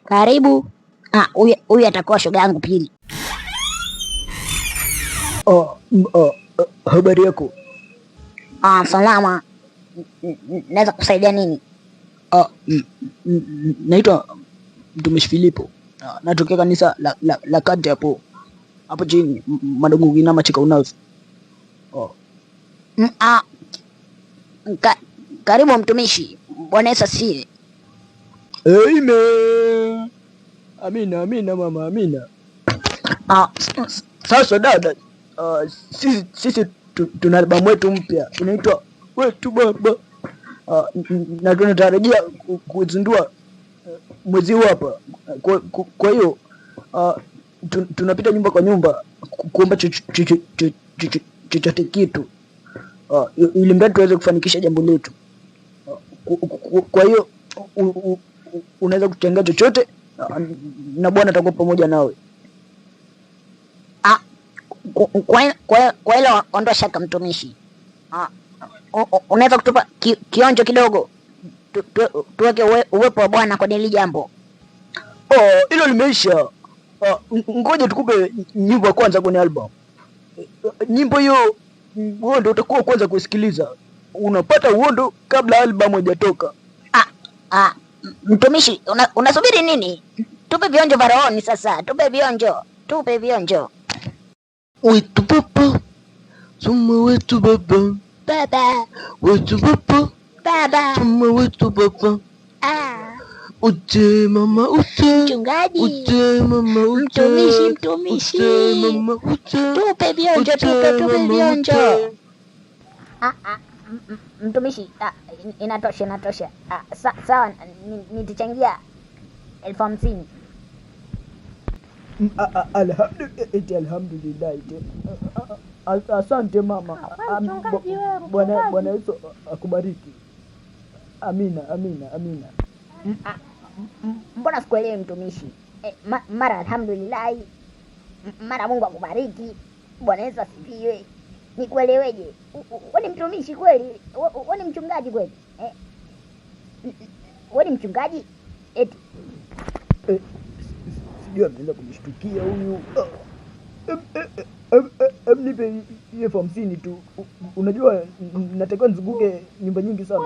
Karibu. Huyu atakuwa shoga yangu Pili. Habari yako? Salama. Naweza kusaidia nini? Naitwa Mtumishi Filipo. Natokea kanisa la kati hapo chini Madogo Ginama Chika Unazi. Karibu mtumishi. Bwana Yesu asifiwe. Amen. Amina mama, amina. Sasa dada, sisi tuna albamu yetu mpya inaitwa Wetu Baba, na tunatarajia kuzindua mwezi huu hapa. Kwa hiyo tunapita nyumba kwa nyumba kuomba chochote kitu ili mradi tuweze kufanikisha jambo letu. Kwa hiyo unaweza kuchangia chochote na Bwana atakuwa pamoja nawe. Kwa hilo ondoa shaka mtumishi. Unaweza kutupa kionjo kidogo tuweke uwepo wa Bwana kwenye hili jambo. Hilo limeisha. Ngoja tukupe nyimbo ya kwanza kwenye album. Nyimbo hiyo wewe ndio utakuwa kwanza kusikiliza. Unapata uondo kabla album haijatoka. Mtumishi, unasubiri nini? Tupe vionjo vya rohoni sasa. Tupe vionjo. Wetu Baba, Suma Wetu Baba. Baba. Wetu Baba. Suma Wetu Baba. Uje mama uje. Mchungaji. Uje mama uje. Mtumishi. Uje mama uje. Tupe vionjo. Mtumishi, inatosha. Sawa, nitachangia 50,000. Alhamdulillah. Asante mama. Bwana Yesu akubariki. Amina. Mbona sikuelewi mtumishi? Mara alhamdulillah, mara Mungu akubariki. Bwana Yesu asifiwe. Nikueleweje? Wewe ni mtumishi kweli? Wewe ni mchungaji kweli? Wewe ni mchungaji? Eti sijui ameanza kunishtukia huyu. Nipe 50,000 tu. Unajua natakiwa nizunguke nyumba nyingi sana.